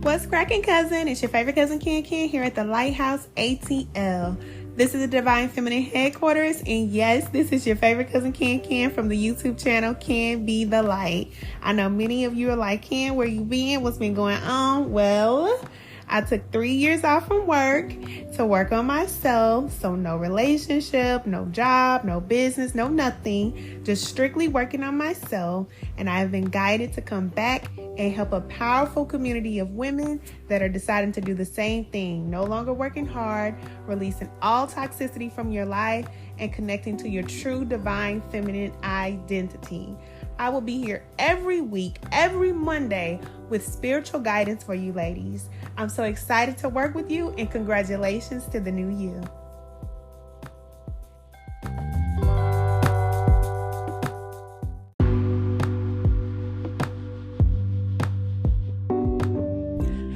What's cracking, cousin? It's your favorite cousin, Ken here at the Lighthouse ATL. This is the Divine Feminine Headquarters, and yes, this is your favorite cousin, Ken from the YouTube channel, Can Be the Light. I know many of you are like, Ken, where you been? What's been going on? Well, I took 3 years off from work to work on myself. So no relationship, no job, no business, no nothing. Just strictly working on myself. And I have been guided to come back and help a powerful community of women that are deciding to do the same thing. No longer working hard, releasing all toxicity from your life, and connecting to your true divine feminine identity. I will be here every week, every Monday, with spiritual guidance for you ladies. I'm so excited to work with you, and congratulations to the new you.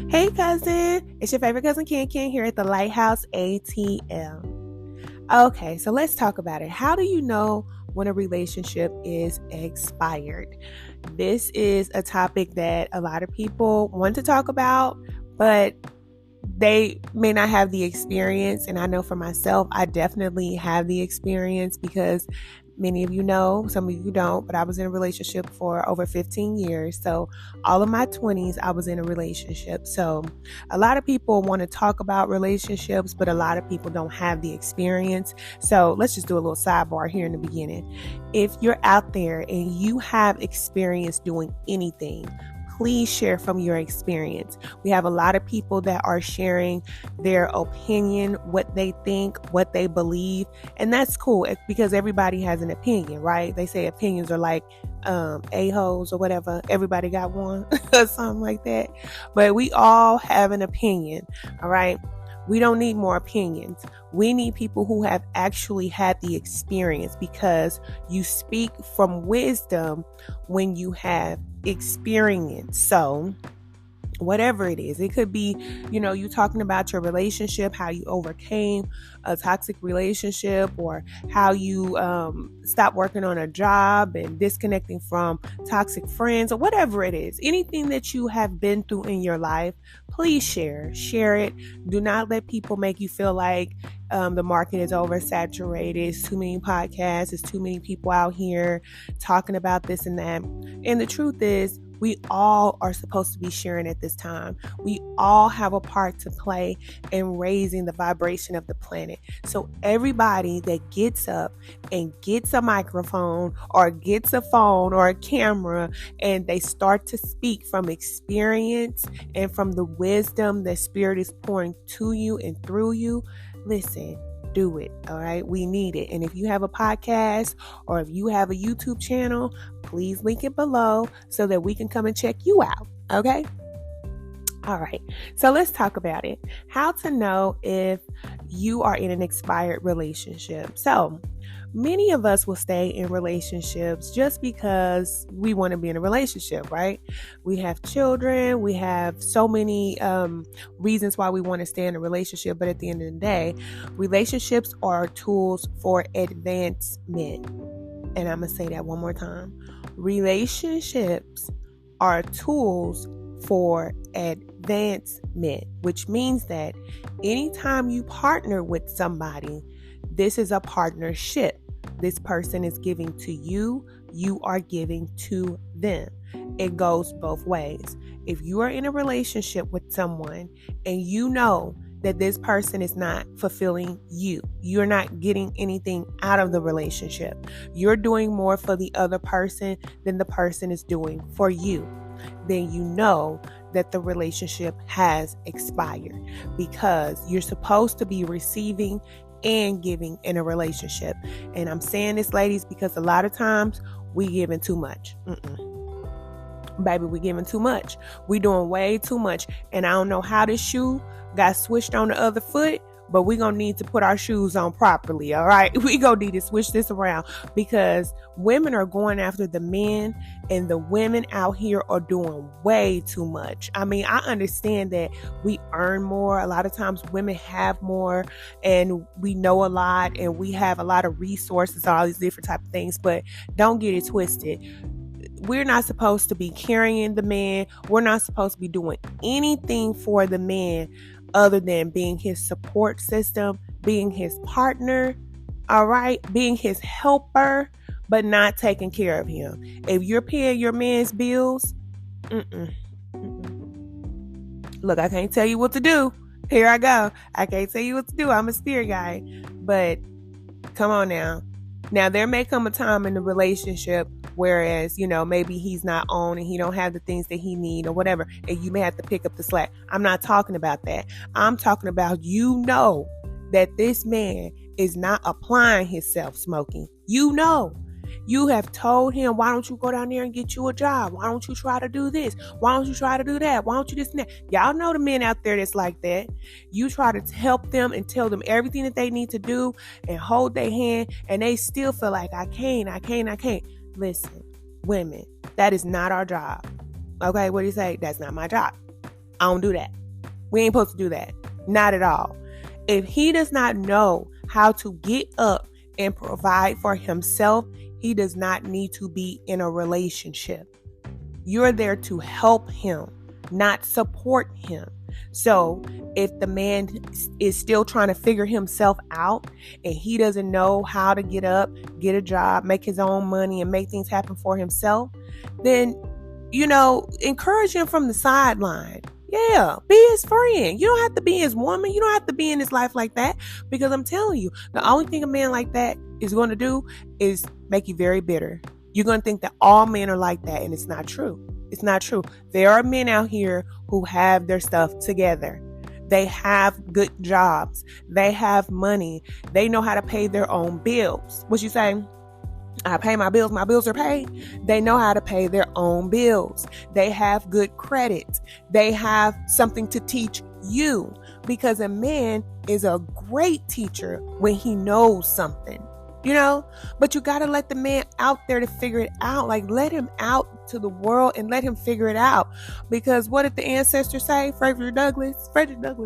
Hey cousin, it's your favorite cousin Ken here at the Lighthouse ATL. Okay, so let's talk about it. How do you know when a relationship is expired? This is a topic that a lot of people want to talk about, but they may not have the experience. And I know for myself, I definitely have the experience because many of you know, some of you don't, but I was in a relationship for over 15 years. So all of my 20s, I was in a relationship. So a lot of people want to talk about relationships, but a lot of people don't have the experience. So let's just do a little sidebar here in the beginning. If you're out there and you have experience doing anything, please share from your experience. We have a lot of people that are sharing their opinion, what they think, what they believe, and that's cool because everybody has an opinion, right? They say opinions are like a-holes or whatever. Everybody got one or something like that. But we all have an opinion, all right? We don't need more opinions. We need people who have actually had the experience because you speak from wisdom when you have experience. So whatever it is, it could be, you talking about your relationship, how you overcame a toxic relationship, or how you stopped working on a job and disconnecting from toxic friends, or whatever it is. Anything that you have been through in your life, please share it. Do not let people make you feel like the market is oversaturated. It's too many podcasts. It's too many people out here talking about this and that. And the truth is, we all are supposed to be sharing at this time. We all have a part to play in raising the vibration of the planet. So everybody that gets up and gets a microphone or gets a phone or a camera and they start to speak from experience and from the wisdom that Spirit is pouring to you and through you, listen. Do it. All right. We need it. And if you have a podcast or if you have a YouTube channel, please link it below so that we can come and check you out. Okay. All right. So let's talk about it. How to know if you are in an expired relationship. So many of us will stay in relationships just because we want to be in a relationship, right? We have children. We have so many reasons why we want to stay in a relationship. But at the end of the day, relationships are tools for advancement. And I'm going to say that one more time. Relationships are tools for advancement, which means that anytime you partner with somebody, this is a partnership. This person is giving to you, you are giving to them. It goes both ways. If you are in a relationship with someone and you know that this person is not fulfilling you, you're not getting anything out of the relationship, you're doing more for the other person than the person is doing for you, then you know that the relationship has expired, because you're supposed to be receiving and giving in a relationship. And I'm saying this, ladies, because a lot of times we giving too much. Baby, we giving too much. We doing way too much. And I don't know how this shoe got switched on the other foot, but we're going to need to put our shoes on properly. All right. We going to need to switch this around, because women are going after the men, and the women out here are doing way too much. I mean, I understand that we earn more. A lot of times women have more and we know a lot and we have a lot of resources, all these different type of things, but don't get it twisted. we're not supposed to be carrying the man. We're not supposed to be doing anything for the man other than being his support system, being his partner, all right, being his helper, but not taking care of him. If you're paying your man's bills, look, I can't tell you what to do. Here I go. I can't tell you what to do. I'm a spirit guide. But come on now. Now, there may come a time in the relationship whereas, maybe he's not on and he don't have the things that he need or whatever, and you may have to pick up the slack. I'm not talking about that. I'm talking about, that this man is not applying himself smoking. You have told him, why don't you go down there and get you a job? Why don't you try to do this? Why don't you try to do that? Why don't you this and that? Y'all know the men out there that's like that. You try to help them and tell them everything that they need to do and hold their hand, and they still feel like, I can't. Listen, women, that is not our job. Okay, what do you say? That's not my job. I don't do that. We ain't supposed to do that. Not at all. If he does not know how to get up and provide for himself, he does not need to be in a relationship. You're there to help him, not support him. So if the man is still trying to figure himself out and he doesn't know how to get up, get a job, make his own money and make things happen for himself, then, encourage him from the sideline. Yeah, be his friend. You don't have to be his woman. You don't have to be in his life like that, because I'm telling you, the only thing a man like that is going to do is make you very bitter. You're going to think that all men are like that, and it's not true. It's not true. There are men out here who have their stuff together. They have good jobs. They have money. They know how to pay their own bills. What you say? I pay my bills. My bills are paid. They know how to pay their own bills. They have good credit. They have something to teach you, because a man is a great teacher when he knows something. But you got to let the man out there to figure it out. Like, let him out to the world and let him figure it out. Because what did the ancestors say? Frederick Douglass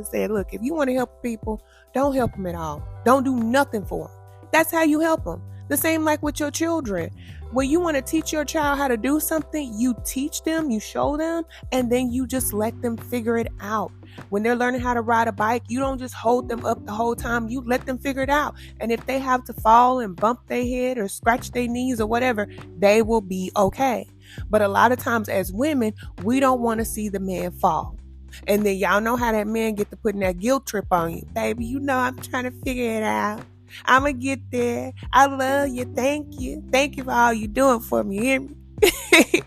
said, look, if you want to help people, don't help them at all. Don't do nothing for them. That's how you help them. The same like with your children. When you want to teach your child how to do something, you teach them, you show them, and then you just let them figure it out. When they're learning how to ride a bike, you don't just hold them up the whole time. You let them figure it out. And if they have to fall and bump their head or scratch their knees or whatever, they will be okay. But a lot of times as women, we don't want to see the man fall. And then y'all know how that man get to putting that guilt trip on you. Baby, I'm trying to figure it out. I'm going to get there. I love you. Thank you. Thank you for all you doing for me. You hear me?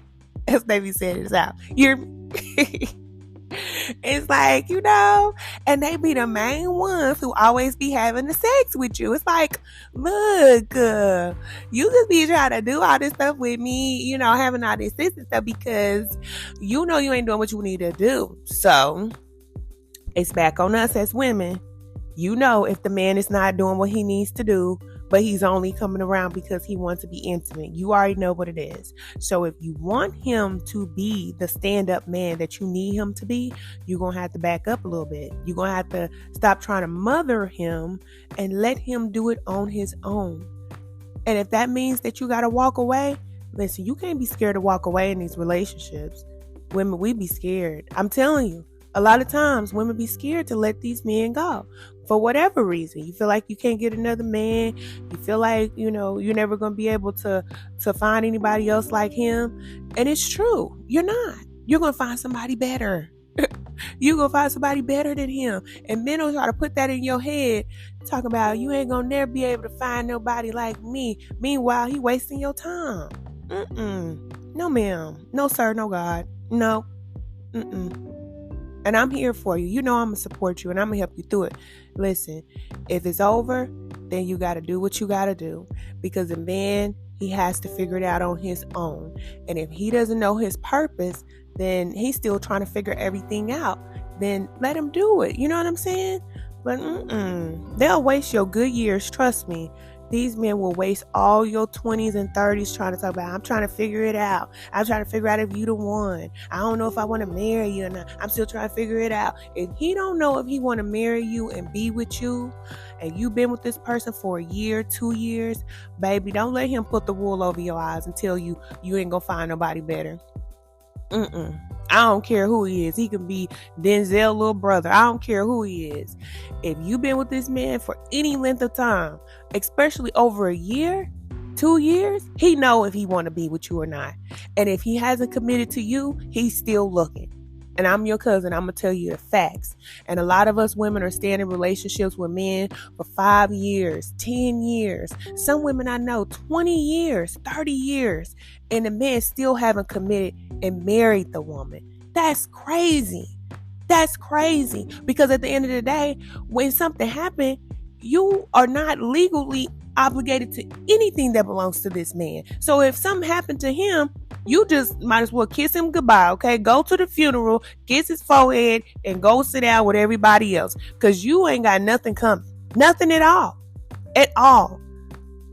As baby said it out. You hear me? It's like, and they be the main ones who always be having the sex with you. It's like, look, you just be trying to do all this stuff with me, having all this and stuff because you ain't doing what you need to do. So it's back on us as women. If the man is not doing what he needs to do, but he's only coming around because he wants to be intimate, you already know what it is. So if you want him to be the stand-up man that you need him to be, you're going to have to back up a little bit. You're going to have to stop trying to mother him and let him do it on his own. And if that means that you got to walk away, listen, you can't be scared to walk away in these relationships. Women, we be scared. I'm telling you. A lot of times women be scared to let these men go for whatever reason. You feel like you can't get another man. You feel like, you're never going to be able to find anybody else like him. And it's true. You're not. You're going to find somebody better. You're going to find somebody better than him. And men will try to put that in your head, talking about you ain't going to never be able to find nobody like me. Meanwhile, he wasting your time. No, ma'am. No, sir. No, God. No. And I'm here for you. I'm going to support you and I'm going to help you through it. Listen, if it's over, then you got to do what you got to do. Because the man, he has to figure it out on his own. And if he doesn't know his purpose, then he's still trying to figure everything out. Then let him do it. You know what I'm saying? But they'll waste your good years. Trust me. These men will waste all your 20s and 30s trying to talk about, I'm trying to figure it out. I'm trying to figure out if you the one. I don't know if I want to marry you or not. I'm still trying to figure it out. If he don't know if he want to marry you and be with you, and you've been with this person for a year, 2 years, baby, don't let him put the wool over your eyes and tell you ain't gonna find nobody better. I don't care who he is. He can be Denzel's little brother. I don't care who he is. If you've been with this man for any length of time, especially over a year, 2 years, he know if he want to be with you or not. And if he hasn't committed to you, he's still looking. And I'm your cousin. I'm going to tell you the facts. And a lot of us women are staying in relationships with men for 5 years, 10 years. Some women I know, 20 years, 30 years. And the man still haven't committed and married the woman. That's crazy. That's crazy. Because at the end of the day, when something happened, you are not legally obligated to anything that belongs to this man. So if something happened to him, you just might as well kiss him goodbye, okay? Go to the funeral, kiss his forehead, and go sit down with everybody else. Because you ain't got nothing coming. Nothing at all. At all.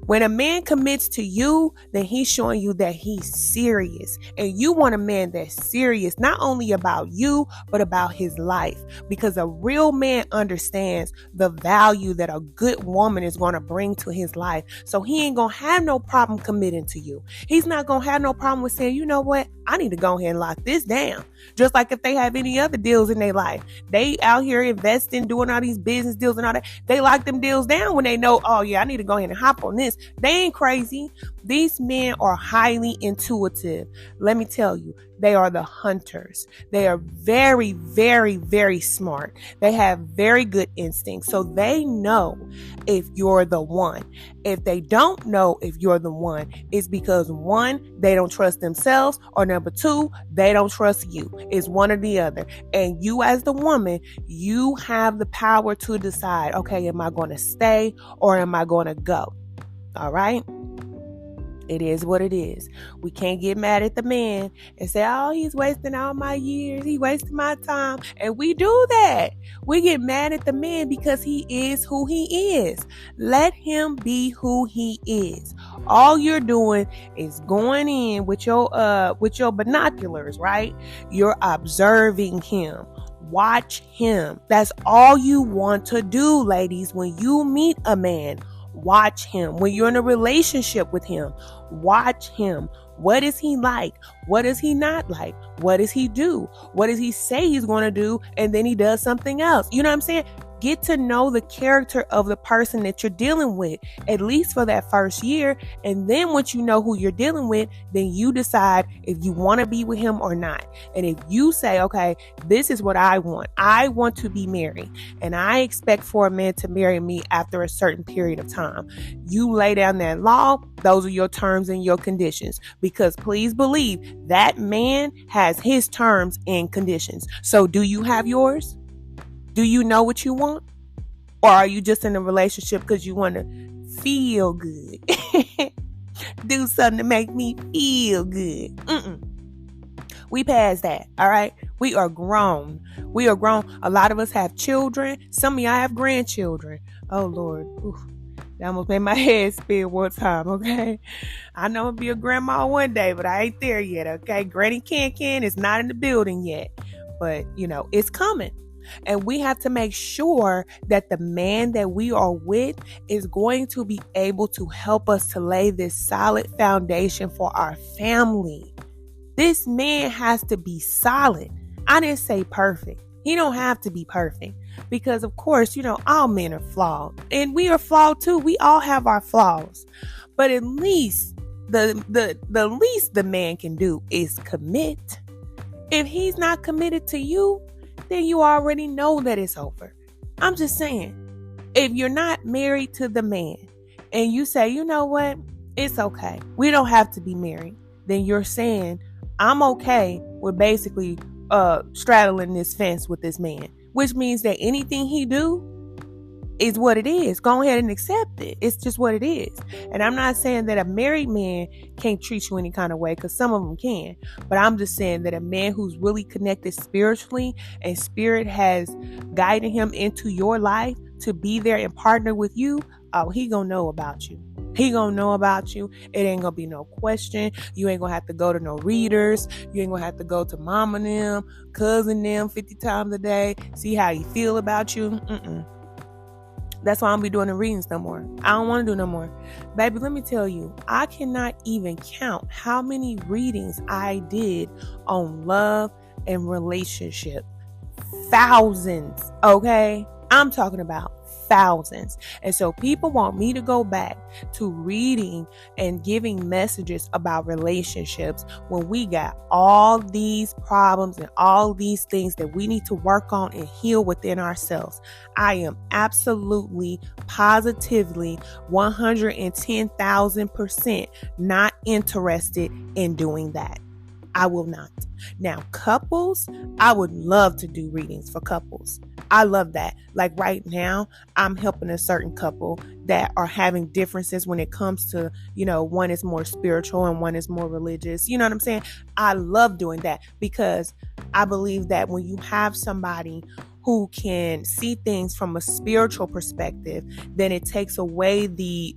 When a man commits to you, then he's showing you that he's serious. And you want a man that's serious, not only about you, but about his life. Because a real man understands the value that a good woman is going to bring to his life. So he ain't going to have no problem committing to you. He's not going to have no problem with saying, you know what? I need to go ahead and lock this down. Just like if they have any other deals in their life. They out here investing, doing all these business deals and all that. They lock them deals down when they know, oh yeah, I need to go ahead and hop on this. They ain't crazy. These men are highly intuitive. Let me tell you, they are the hunters. They are very, very, very smart. They have very good instincts. So they know if you're the one. If they don't know if you're the one, it's because one, they don't trust themselves, or number two, they don't trust you. It's one or the other. And you as the woman, you have the power to decide, okay, am I going to stay or am I going to go? All right. It is what it is. We can't get mad at the man and say, oh, he's wasting all my years. He wasted my time. And we do that. We get mad at the man because he is who he is. Let him be who he is. All you're doing is going in with your binoculars, right? You're observing him. Watch him. That's all you want to do, ladies. When you meet a man, watch him. When you're in a relationship with him, watch him. What is he like? What is he not like? What does he do? What does he say he's going to do? And then he does something else. You know what I'm saying? Get to know the character of the person that you're dealing with, at least for that first year. And then once you know who you're dealing with, then you decide if you want to be with him or not. And if you say, okay, this is what I want to be married. And I expect for a man to marry me after a certain period of time. You lay down that law. Those are your terms and your conditions. Because please believe that man has his terms and conditions. So do you have yours? Do you know what you want? Or are you just in a relationship because you want to feel good? Do something to make me feel good. We passed that, all right? We are grown. We are grown. A lot of us have children. Some of y'all have grandchildren. Oh, Lord. Oof. That almost made my head spin one time, okay? I know I'll be a grandma one day, but I ain't there yet, okay? Granny Can is not in the building yet. But, it's coming. And we have to make sure that the man that we are with is going to be able to help us to lay this solid foundation for our family. This man has to be solid. I didn't say perfect. He don't have to be perfect because, of course, all men are flawed. And we are flawed too. We all have our flaws. But at least the least the man can do is commit. If he's not committed to you, then you already know that it's over. I'm just saying, if you're not married to the man and you say, you know what, it's okay, we don't have to be married, then you're saying, I'm okay with basically straddling this fence with this man, which means that anything he do is what it is. Go ahead and accept it. It's just what it is. And I'm not saying that a married man can't treat you any kind of way, because some of them can. But I'm just saying that a man who's really connected spiritually and spirit has guided him into your life to be there and partner with you, oh, he gonna know about you. He gonna know about you. It ain't gonna be no question. You ain't gonna have to go to no readers. You ain't gonna have to go to mom and them, cousin them 50 times a day, see how he feel about you. That's why I don't be doing the readings no more. I don't want to do no more. Baby, let me tell you, I cannot even count how many readings I did on love and relationship. Thousands, okay? I'm talking about thousands. And so people want me to go back to reading and giving messages about relationships when we got all these problems and all these things that we need to work on and heal within ourselves. I am absolutely, positively, 110,000% not interested in doing that. I will not. Now, couples, I would love to do readings for couples. I love that. Like right now, I'm helping a certain couple that are having differences when it comes to, one is more spiritual and one is more religious. You know what I'm saying? I love doing that because I believe that when you have somebody who can see things from a spiritual perspective, then it takes away the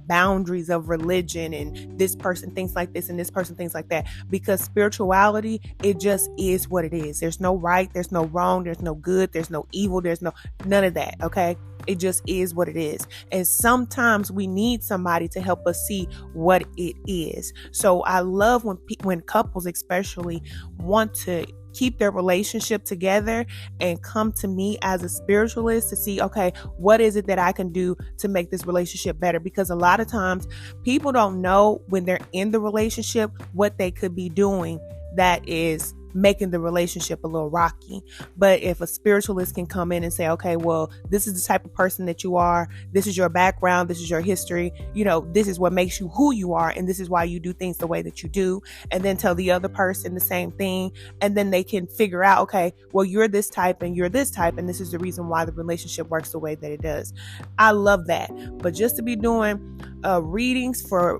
boundaries of religion and this person thinks like this and this person thinks like that. Because spirituality, it just is what it is. There's no right, there's no wrong, there's no good, there's no evil, there's none of that, okay? It just is what it is. And sometimes we need somebody to help us see what it is. So I love when couples especially want to keep their relationship together and come to me as a spiritualist to see, okay, what is it that I can do to make this relationship better? Because a lot of times people don't know when they're in the relationship what they could be doing that is making the relationship a little rocky. But if a spiritualist can come in and say, okay, well, this is the type of person that you are, this is your background, this is your history, this is what makes you who you are, and this is why you do things the way that you do, and then tell the other person the same thing, and then they can figure out, okay, well, you're this type and you're this type, and this is the reason why the relationship works the way that it does. I love that. But just to be doing readings for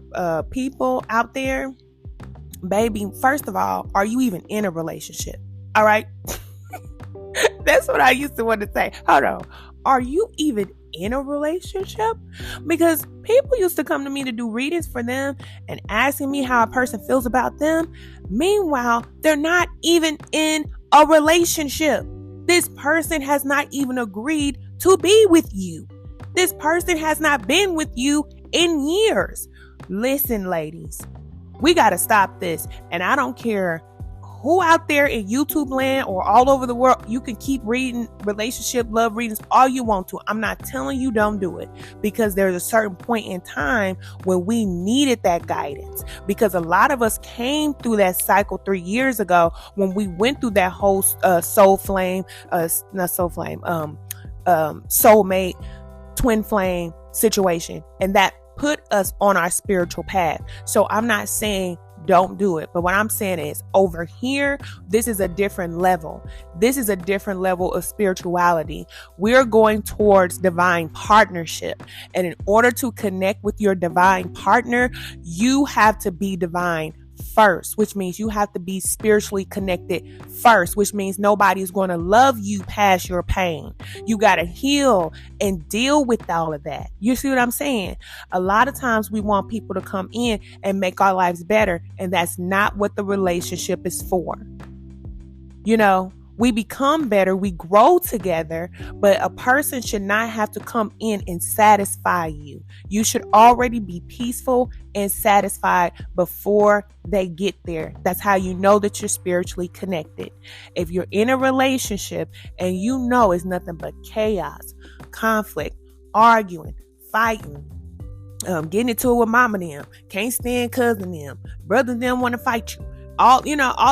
people out there, baby, first of all, are you even in a relationship? All right. That's what I used to want to say. Hold on. Are you even in a relationship? Because people used to come to me to do readings for them and asking me how a person feels about them. Meanwhile, they're not even in a relationship. This person has not even agreed to be with you. This person has not been with you in years. Listen, ladies. We got to stop this. And I don't care who out there in YouTube land or all over the world, you can keep reading relationship love readings all you want to. I'm not telling you don't do it, because there's a certain point in time when we needed that guidance, because a lot of us came through that cycle 3 years ago when we went through that whole soulmate, twin flame situation, and that put us on our spiritual path. So I'm not saying don't do it, but what I'm saying is over here, this is a different level. This is a different level of spirituality. We're going towards divine partnership. And in order to connect with your divine partner, you have to be divine first, which means you have to be spiritually connected first, which means nobody's going to love you past your pain. You got to heal and deal with all of that. You see what I'm saying? A lot of times we want people to come in and make our lives better, and that's not what the relationship is for. We become better, we grow together, but a person should not have to come in and satisfy you. You should already be peaceful and satisfied before they get there. That's how you know that you're spiritually connected. If you're in a relationship and it's nothing but chaos, conflict, arguing, fighting, getting into it with mama them, can't stand cousin them, brother them want to fight you, all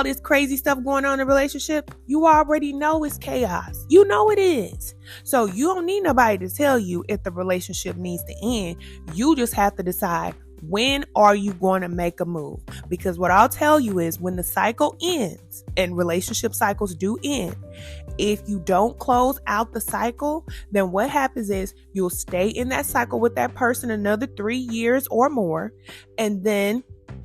this crazy stuff going on in a relationship, you already know it's chaos. You know it is. So you don't need nobody to tell you if the relationship needs to end. You just have to decide, when are you going to make a move? Because what I'll tell you is, when the cycle ends, and relationship cycles do end, if you don't close out the cycle, then what happens is you'll stay in that cycle with that person another 3 years or more, and then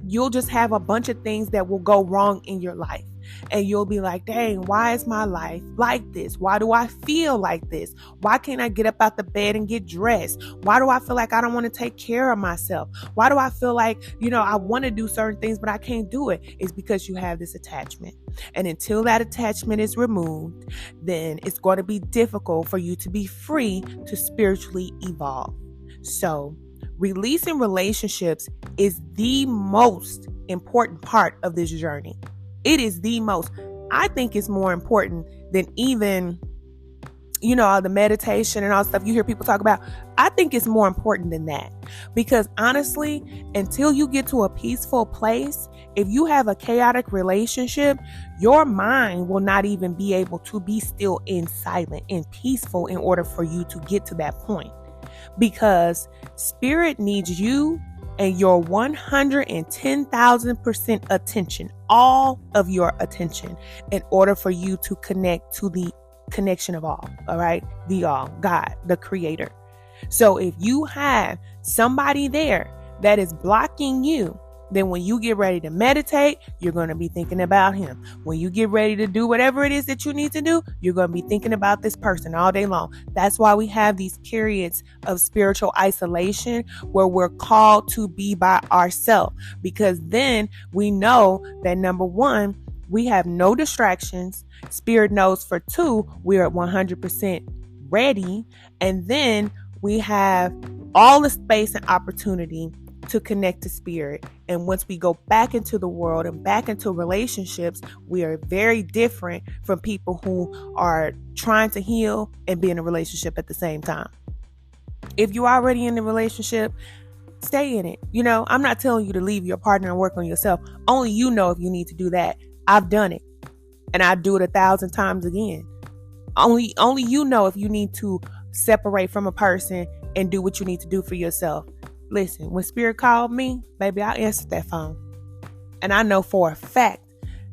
you'll just have a bunch of things that will go wrong in your life. And you'll be like, dang, why is my life like this? Why do I feel like this? Why can't I get up out the bed and get dressed? Why do I feel like I don't want to take care of myself? Why do I feel like, I want to do certain things, but I can't do it? It's because you have this attachment. And until that attachment is removed, then it's going to be difficult for you to be free to spiritually evolve. So, releasing relationships is the most important part of this journey. It is the most. I think it's more important than even, all the meditation and all the stuff you hear people talk about. I think it's more important than that. Because honestly, until you get to a peaceful place, if you have a chaotic relationship, your mind will not even be able to be still and silent and peaceful in order for you to get to that point. Because spirit needs you and your 110,000% attention, all of your attention, in order for you to connect to the connection of all right? The all, God, the creator. So if you have somebody there that is blocking you, then when you get ready to meditate, you're going to be thinking about him. When you get ready to do whatever it is that you need to do, you're going to be thinking about this person all day long. That's why we have these periods of spiritual isolation where we're called to be by ourselves, because then we know that, number one, we have no distractions. Spirit knows, for two, we're at 100% ready. And then we have all the space and opportunity to connect to spirit. And once we go back into the world and back into relationships, we are very different from people who are trying to heal and be in a relationship at the same time. If you're already in the relationship, stay in it. I'm not telling you to leave your partner and work on yourself. Only you know if you need to do that. I've done it, and I do it 1,000 times again. Only you know if you need to separate from a person and do what you need to do for yourself. Listen, when spirit called me, baby, I answered that phone. And I know for a fact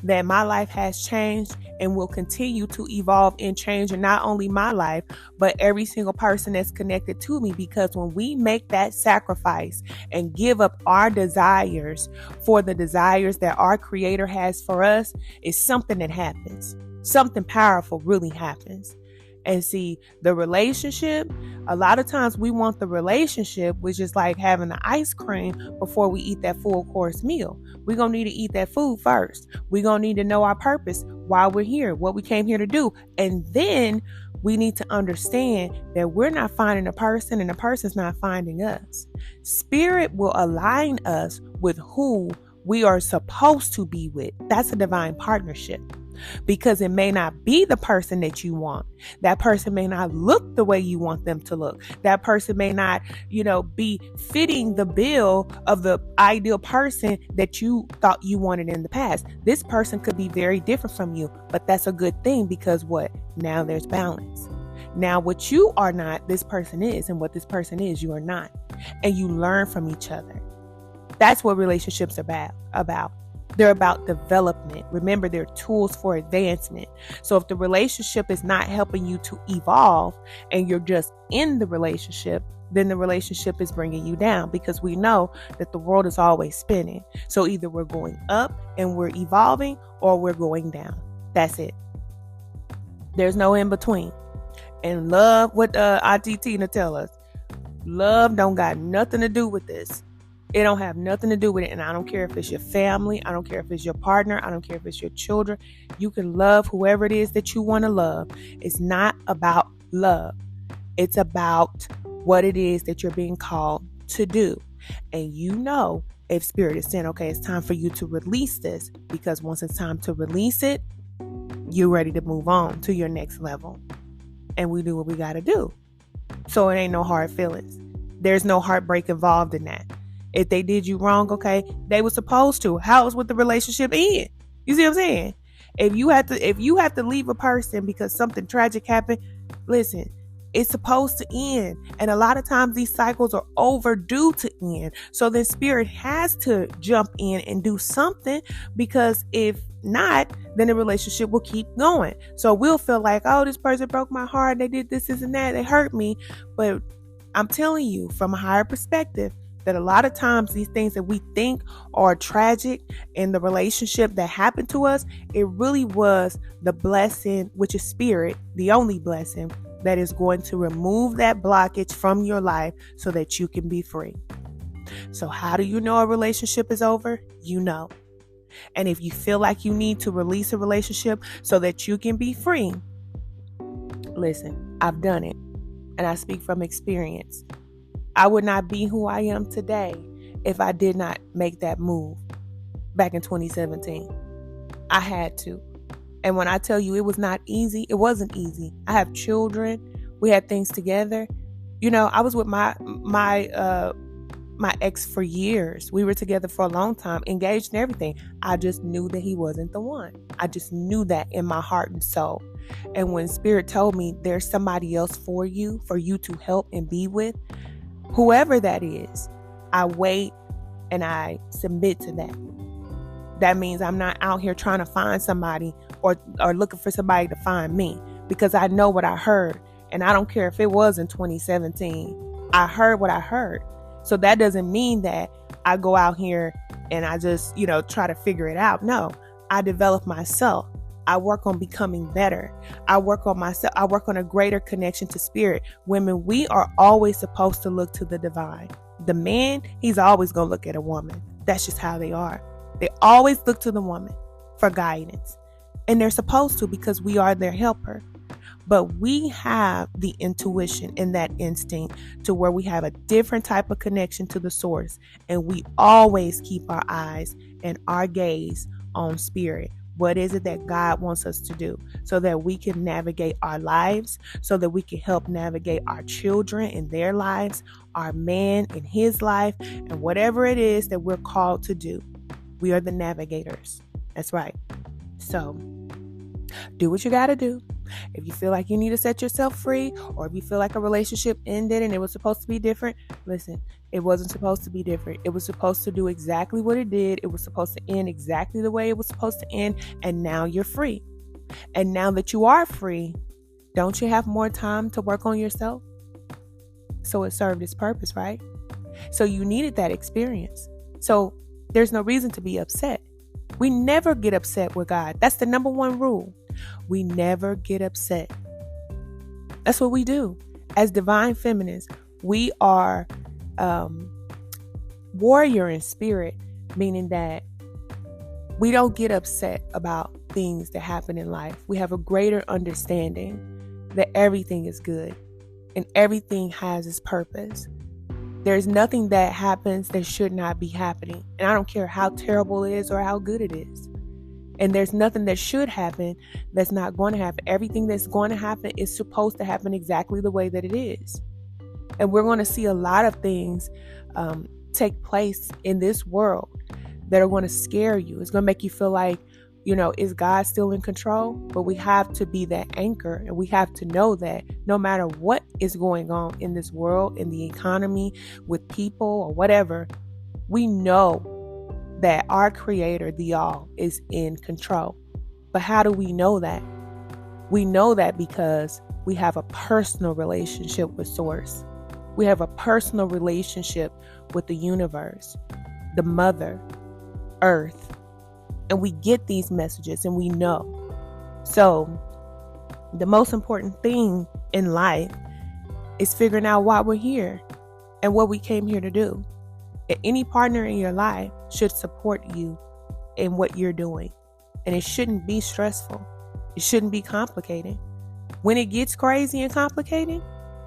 that my life has changed and will continue to evolve and change, and not only my life, but every single person that's connected to me. Because when we make that sacrifice and give up our desires for the desires that our creator has for us, it's something that happens. Something powerful really happens. And see, the relationship, a lot of times we want the relationship, which is like having the ice cream before we eat that full course meal. We're going to need to eat that food first. We're going to need to know our purpose, why we're here, what we came here to do. And then we need to understand that we're not finding a person and the person's not finding us. Spirit will align us with who we are supposed to be with. That's a divine partnership. Because it may not be the person that you want. That person may not look the way you want them to look. That person may not, be fitting the bill of the ideal person that you thought you wanted in the past. This person could be very different from you, but that's a good thing, because what? Now there's balance. Now what you are not, this person is, and what this person is, you are not. And you learn from each other. That's what relationships are about. They're about development. Remember, they're tools for advancement. So if the relationship is not helping you to evolve and you're just in the relationship, then the relationship is bringing you down, because we know that the world is always spinning. So either we're going up and we're evolving, or we're going down. That's it. There's no in between. And love, what Auntie Tina tell us, love don't got nothing to do with this. It don't have nothing to do with it. And I don't care if it's your family. I don't care if it's your partner. I don't care if it's your children. You can love whoever it is that you want to love. It's not about love. It's about what it is that you're being called to do. And if spirit is saying, okay, it's time for you to release this, because once it's time to release it, you're ready to move on to your next level. And we do what we got to do. So it ain't no hard feelings. There's no heartbreak involved in that. If they did you wrong, okay, they were supposed to. How is with the relationship end? You see what I'm saying? If you have to leave a person because something tragic happened, listen, it's supposed to end. And a lot of times these cycles are overdue to end. So then spirit has to jump in and do something, because if not, then the relationship will keep going. So we'll feel like, oh, this person broke my heart. They did this and that. They hurt me. But I'm telling you, from a higher perspective, that a lot of times these things that we think are tragic in the relationship that happened to us, it really was the blessing, which is spirit, the only blessing that is going to remove that blockage from your life so that you can be free. So how do you know a relationship is over? You know. And if you feel like you need to release a relationship so that you can be free, listen, I've done it. And I speak from experience. I would not be who I am today if I did not make that move back in 2017. I had to. And when I tell you it was not easy, it wasn't easy. I have children. We had things together. I was with my ex for years. We were together for a long time, engaged and everything. I just knew that he wasn't the one. I just knew that in my heart and soul. And when Spirit told me there's somebody else for you to help and be with, whoever that is, I wait and I submit to that. That means I'm not out here trying to find somebody or looking for somebody to find me, because I know what I heard. And I don't care if it was in 2017. I heard what I heard. So that doesn't mean that I go out here and I just, try to figure it out. No, I develop myself. I work on becoming better. I work on myself. I work on a greater connection to spirit. Women, we are always supposed to look to the divine. The man, he's always going to look at a woman. That's just how they are. They always look to the woman for guidance. And they're supposed to, because we are their helper. But we have the intuition and that instinct to where we have a different type of connection to the source. And we always keep our eyes and our gaze on spirit. What is it that God wants us to do so that we can navigate our lives, so that we can help navigate our children in their lives, our man in his life, and whatever it is that we're called to do. We are the navigators. That's right. So do what you got to do. If you feel like you need to set yourself free, or if you feel like a relationship ended and it was supposed to be different, listen, it wasn't supposed to be different. It was supposed to do exactly what it did. It was supposed to end exactly the way it was supposed to end. And now you're free. And now that you are free, don't you have more time to work on yourself? So it served its purpose, right? So you needed that experience. So there's no reason to be upset. We never get upset with God. That's the number one rule. We never get upset. That's what we do. As divine feminines, we are warrior in spirit, meaning that we don't get upset about things that happen in life. We have a greater understanding that everything is good and everything has its purpose. There's nothing that happens that should not be happening. And I don't care how terrible it is or how good it is. And there's nothing that should happen that's not going to happen. Everything that's going to happen is supposed to happen exactly the way that it is. And we're going to see a lot of things take place in this world that are going to scare you. It's going to make you feel like, is God still in control? But we have to be that anchor, and we have to know that no matter what is going on in this world, in the economy, with people or whatever, we know that our Creator, the All, is in control. But how do we know that? We know that because we have a personal relationship with Source. We have a personal relationship with the universe, the Mother, Earth. And we get these messages and we know. So the most important thing in life is figuring out why we're here and what we came here to do. And any partner in your life should support you in what you're doing. And it shouldn't be stressful. It shouldn't be complicated. When it gets crazy and complicated,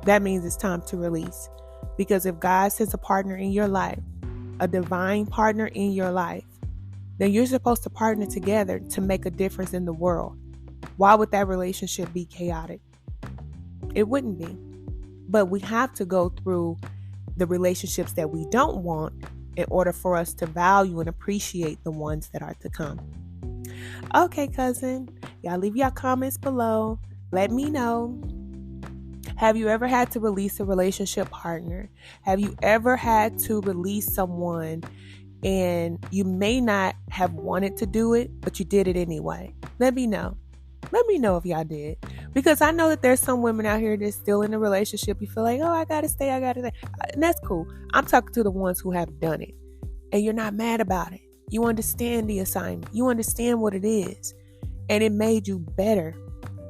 that means it's time to release. Because if God sends a partner in your life, a divine partner in your life, then you're supposed to partner together to make a difference in the world. Why would that relationship be chaotic? It wouldn't be. But we have to go through the relationships that we don't want in order for us to value and appreciate the ones that are to come. Okay, cousin, y'all leave your comments below. Let me know. Have you ever had to release a relationship partner? Have you ever had to release someone and you may not have wanted to do it, but you did it anyway? Let me know. Let me know if y'all did. Because I know that there's some women out here that's still in a relationship. You feel like, oh, I gotta stay. And that's cool. I'm talking to the ones who have done it. And you're not mad about it. You understand the assignment. You understand what it is. And it made you better.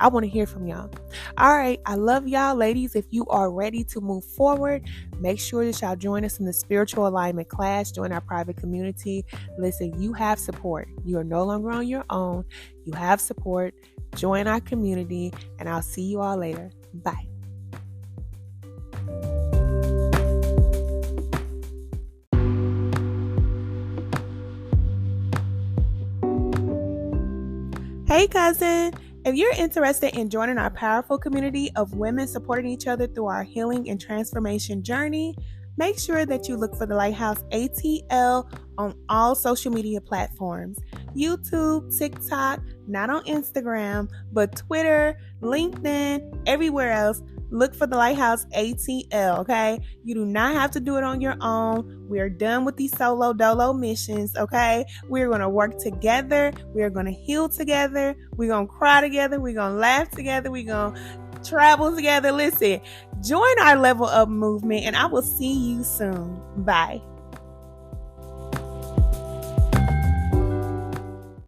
I want to hear from y'all. All right. I love y'all, ladies. If you are ready to move forward, make sure that y'all join us in the spiritual alignment class. Join our private community. Listen, you have support. You are no longer on your own. You have support. Join our community, and I'll see you all later. Bye. Hey, cousin. If you're interested in joining our powerful community of women supporting each other through our healing and transformation journey, make sure that you look for the Lighthouse ATL on all social media platforms. YouTube, TikTok, not on Instagram, but Twitter, LinkedIn, everywhere else. Look for the Lighthouse ATL, okay? You do not have to do it on your own. We are done with these solo dolo missions, okay? We're going to work together. We're going to heal together. We're going to cry together. We're going to laugh together. We're going to travel together. Listen, join our level up movement, and I will see you soon. Bye.